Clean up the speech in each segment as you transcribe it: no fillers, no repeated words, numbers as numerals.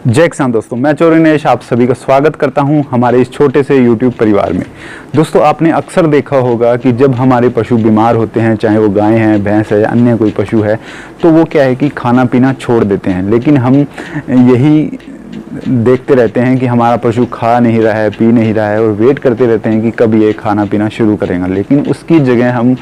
जय किसान दोस्तों, मैं चोरिनेश आप सभी का स्वागत करता हूं हमारे इस छोटे से YouTube परिवार में। दोस्तों, आपने अक्सर देखा होगा कि जब हमारे पशु बीमार होते हैं, चाहे वो गाय हैं, भैंस है या अन्य कोई पशु है, तो वो क्या है कि खाना पीना छोड़ देते हैं। लेकिन हम यही देखते रहते हैं कि हमारा पशु खा नहीं रहा है, पी नहीं रहा है और वेट करते रहते हैं कि कब ये खाना पीना शुरू करेगा। लेकिन उसकी जगह हम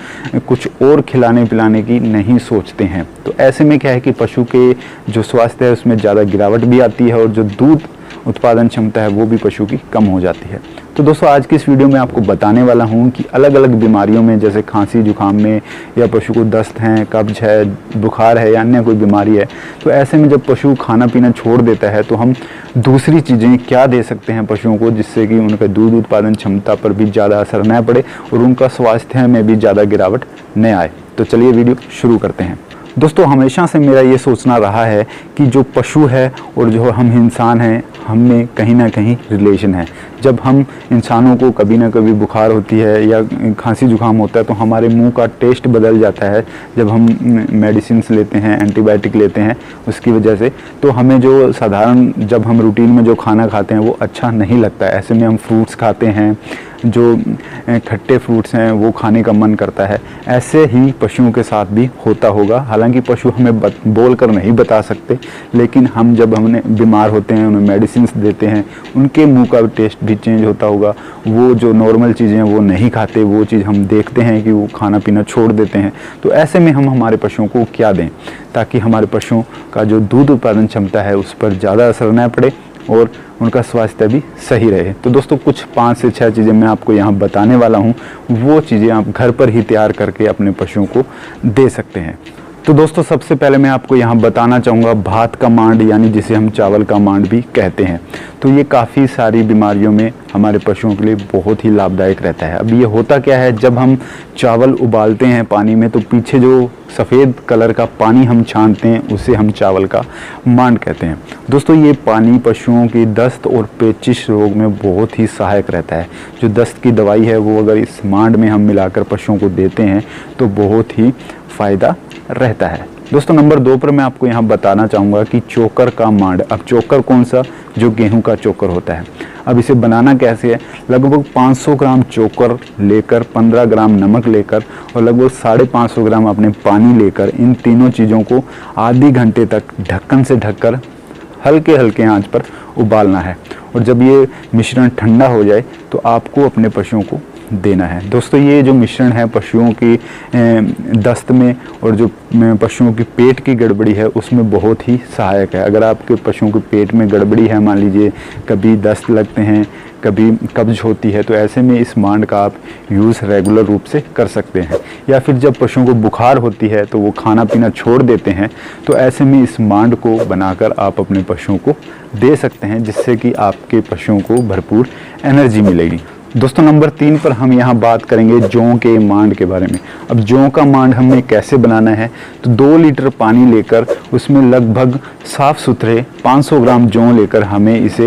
कुछ और खिलाने पिलाने की नहीं सोचते हैं। तो ऐसे में क्या है कि पशु के जो स्वास्थ्य है उसमें ज़्यादा गिरावट भी आती है और जो दूध उत्पादन क्षमता है वो भी पशु की कम हो जाती है। तो दोस्तों, आज की इस वीडियो में आपको बताने वाला हूं कि अलग अलग बीमारियों में, जैसे खांसी जुकाम में या पशु को दस्त है, कब्ज है, बुखार है या अन्य कोई बीमारी है, तो ऐसे में जब पशु खाना पीना छोड़ देता है तो हम दूसरी चीज़ें क्या दे सकते हैं पशुओं को, जिससे कि उनका दूध उत्पादन क्षमता पर भी ज़्यादा असर न पड़े और उनका स्वास्थ्य में भी ज़्यादा गिरावट न आए। तो चलिए वीडियो शुरू करते हैं। दोस्तों, हमेशा से मेरा ये सोचना रहा है कि जो पशु है और जो हम इंसान हैं, हम में कहीं ना कहीं रिलेशन है। जब हम इंसानों को कभी ना कभी बुखार होती है या खांसी जुकाम होता है तो हमारे मुंह का टेस्ट बदल जाता है। जब हम मेडिसिन लेते हैं, एंटीबायोटिक लेते हैं, उसकी वजह से तो हमें जो साधारण जब हम रूटीन में जो खाना खाते हैं वो अच्छा नहीं लगता है। ऐसे में हम फ्रूट्स खाते हैं, जो खट्टे फ्रूट्स हैं वो खाने का मन करता है। ऐसे ही पशुओं के साथ भी होता होगा। हालांकि पशु हमें बोल कर नहीं बता सकते, लेकिन हम जब हमने बीमार होते हैं, उन्हें मेडिसिन देते हैं, उनके मुंह का टेस्ट भी चेंज होता होगा। वो जो नॉर्मल चीज़ें हैं वो नहीं खाते, वो चीज़ हम देखते हैं कि वो खाना पीना छोड़ देते हैं। तो ऐसे में हम हमारे पशुओं को क्या दें ताकि हमारे पशुओं का जो दूध उत्पादन क्षमता है उस पर ज़्यादा असर न पड़े और उनका स्वास्थ्य भी सही रहे। तो दोस्तों, कुछ 5 से 6 चीज़ें मैं आपको यहाँ बताने वाला हूँ। वो चीज़ें आप घर पर ही तैयार करके अपने पशुओं को दे सकते हैं। तो दोस्तों, सबसे पहले मैं आपको यहाँ बताना चाहूँगा भात का मांड, यानी जिसे हम चावल का मांड भी कहते हैं। तो ये काफ़ी सारी बीमारियों में हमारे पशुओं के लिए बहुत ही लाभदायक रहता है। अब ये होता क्या है, जब हम चावल उबालते हैं पानी में तो पीछे जो सफ़ेद कलर का पानी हम छानते हैं उसे हम चावल का मांड कहते हैं। दोस्तों, ये पानी पशुओं की दस्त और पेचिश रोग में बहुत ही सहायक रहता है। जो दस्त की दवाई है वो अगर इस मांड में हम मिलाकर पशुओं को देते हैं तो बहुत ही फ़ायदा रहता है। दोस्तों, नंबर 2 पर मैं आपको यहाँ बताना चाहूँगा कि चोकर का मांड। अब चोकर कौन सा? जो गेहूं का चोकर होता है। अब इसे बनाना कैसे है? लगभग 500 ग्राम चोकर लेकर, 15 ग्राम नमक लेकर और लगभग 550 ग्राम अपने पानी लेकर, इन तीनों चीज़ों को आधे घंटे तक ढक्कन से ढककर हल्के हल्के आंच पर उबालना है। और जब ये मिश्रण ठंडा हो जाए तो आपको अपने पशुओं को देना है। दोस्तों, ये जो मिश्रण है पशुओं की दस्त में और जो पशुओं की पेट की गड़बड़ी है उसमें बहुत ही सहायक है। अगर आपके पशुओं के पेट में गड़बड़ी है, मान लीजिए कभी दस्त लगते हैं, कभी कब्ज होती है, तो ऐसे में इस मांड का आप यूज़ रेगुलर रूप से कर सकते हैं। या फिर जब पशुओं को बुखार होती है तो वो खाना पीना छोड़ देते हैं, तो ऐसे में इस मांड को बनाकर आप अपने पशुओं को दे सकते हैं, जिससे कि आपके पशुओं को भरपूर एनर्जी मिलेगी। दोस्तों, नंबर 3 पर हम यहाँ बात करेंगे जौ के मांड के बारे में। अब जौ का मांड हमें कैसे बनाना है, तो 2 लीटर पानी लेकर उसमें लगभग साफ़ सुथरे 500 ग्राम जौ लेकर हमें इसे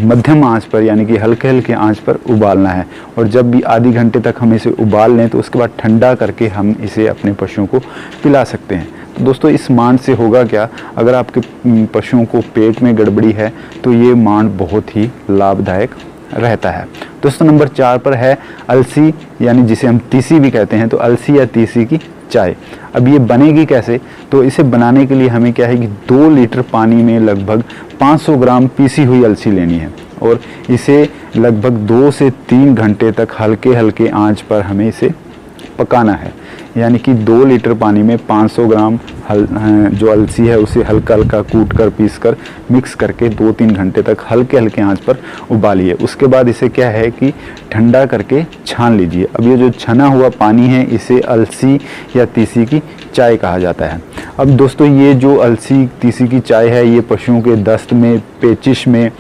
मध्यम आंच पर, यानी कि हल्के हल्के आंच पर उबालना है। और जब भी आधे घंटे तक हम इसे उबाल लें तो उसके बाद ठंडा करके हम इसे अपने पशुओं को पिला सकते हैं। तो दोस्तों, इस मांड से होगा क्या, अगर आपके पशुओं को पेट में गड़बड़ी है तो ये मांड बहुत ही लाभदायक रहता है। दोस्तों, नंबर 4 पर है अलसी, यानी जिसे हम तीसी भी कहते हैं। तो अलसी या तीसी की चाय। अब ये बनेगी कैसे, तो इसे बनाने के लिए हमें क्या है कि 2 लीटर पानी में लगभग 500 ग्राम पीसी हुई अलसी लेनी है और इसे लगभग 2 से 3 घंटे तक हल्के हल्के आंच पर हमें इसे पकाना है। यानी कि 2 लीटर पानी में 500 ग्राम जो अलसी है उसे हल्का हल्का कूट कर, पीस कर, मिक्स करके 2-3 घंटे तक हल्के हल्के आंच पर उबालिए। उसके बाद इसे क्या है कि ठंडा करके छान लीजिए। अब ये जो छना हुआ पानी है इसे अलसी या तीसी की चाय कहा जाता है। अब दोस्तों, ये जो अलसी तीसी की चाय है ये पशुओं के दस्त में, पेचिश में,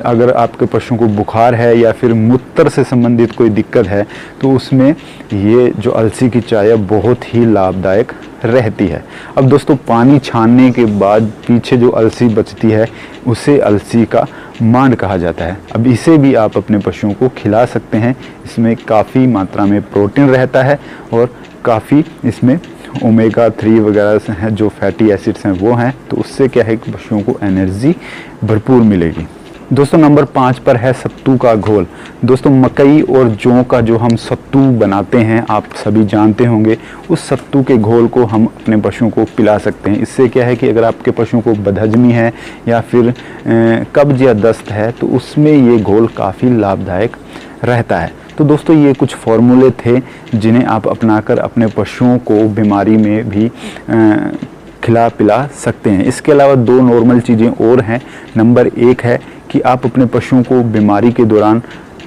अगर आपके पशुओं को बुखार है या फिर मूत्र से संबंधित कोई दिक्कत है तो उसमें ये जो अलसी की चाय है बहुत ही लाभदायक रहती है। अब दोस्तों, पानी छानने के बाद पीछे जो अलसी बचती है उसे अलसी का मांड कहा जाता है। अब इसे भी आप अपने पशुओं को खिला सकते हैं। इसमें काफ़ी मात्रा में प्रोटीन रहता है और काफ़ी इसमें ओमेगा 3 वगैरह से हैं, जो फैटी एसिड्स हैं वो हैं, तो उससे क्या है कि पशुओं को एनर्जी भरपूर मिलेगी। दोस्तों नंबर 5 पर है सत्तू का घोल। दोस्तों मकई और जौ का जो हम सत्तू बनाते हैं, आप सभी जानते होंगे, उस सत्तू के घोल को हम अपने पशुओं को पिला सकते हैं। इससे क्या है कि अगर आपके पशुओं को बदहजमी है या फिर कब्ज या दस्त है, तो उसमें ये घोल काफ़ी लाभदायक रहता है। तो दोस्तों ये कुछ फॉर्मूले थे जिन्हें आप अपनाकर अपने पशुओं को बीमारी में भी खिला पिला सकते हैं। इसके अलावा 2 नॉर्मल चीज़ें और हैं। नंबर 1 है कि आप अपने पशुओं को बीमारी के दौरान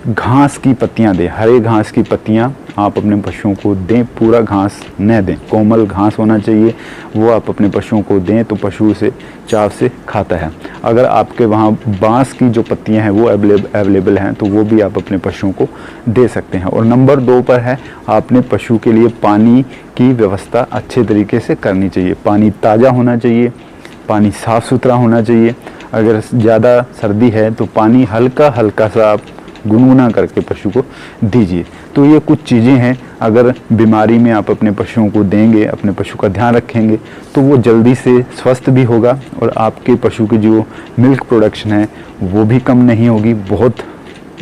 घास की पत्तियां दें। हरे घास की पत्तियां आप अपने पशुओं को दें, पूरा घास न दें, कोमल घास होना चाहिए, वो आप अपने पशुओं को दें तो पशु उसे चाव से खाता है। अगर आपके वहाँ बांस की जो पत्तियां हैं वो अवेलेबल हैं तो वो भी आप अपने पशुओं को दे सकते हैं। और नंबर 2 पर है आपने पशु के लिए पानी की व्यवस्था अच्छे तरीके से करनी चाहिए। पानी ताज़ा होना चाहिए, पानी साफ़ सुथरा होना चाहिए। अगर ज़्यादा सर्दी है तो पानी हल्का हल्का सा आप गुनगुना करके पशु को दीजिए। तो ये कुछ चीज़ें हैं, अगर बीमारी में आप अपने पशुओं को देंगे, अपने पशु का ध्यान रखेंगे, तो वो जल्दी से स्वस्थ भी होगा और आपके पशु की जो मिल्क प्रोडक्शन है वो भी कम नहीं होगी। बहुत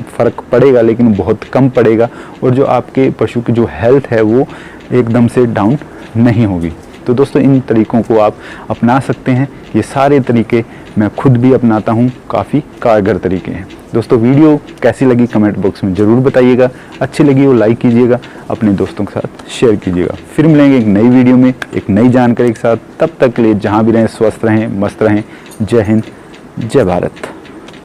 फ़र्क पड़ेगा लेकिन बहुत कम पड़ेगा, और जो आपके पशु की जो हेल्थ है वो एकदम से डाउन नहीं होगी। तो दोस्तों इन तरीकों को आप अपना सकते हैं। ये सारे तरीके मैं खुद भी अपनाता हूँ, काफ़ी कारगर तरीके हैं। दोस्तों वीडियो कैसी लगी कमेंट बॉक्स में ज़रूर बताइएगा। अच्छी लगी हो लाइक कीजिएगा, अपने दोस्तों के साथ शेयर कीजिएगा। फिर मिलेंगे एक नई वीडियो में एक नई जानकारी के साथ। तब तक के लिए जहाँ भी रहें स्वस्थ रहें, मस्त रहें। जय हिंद, जय भारत।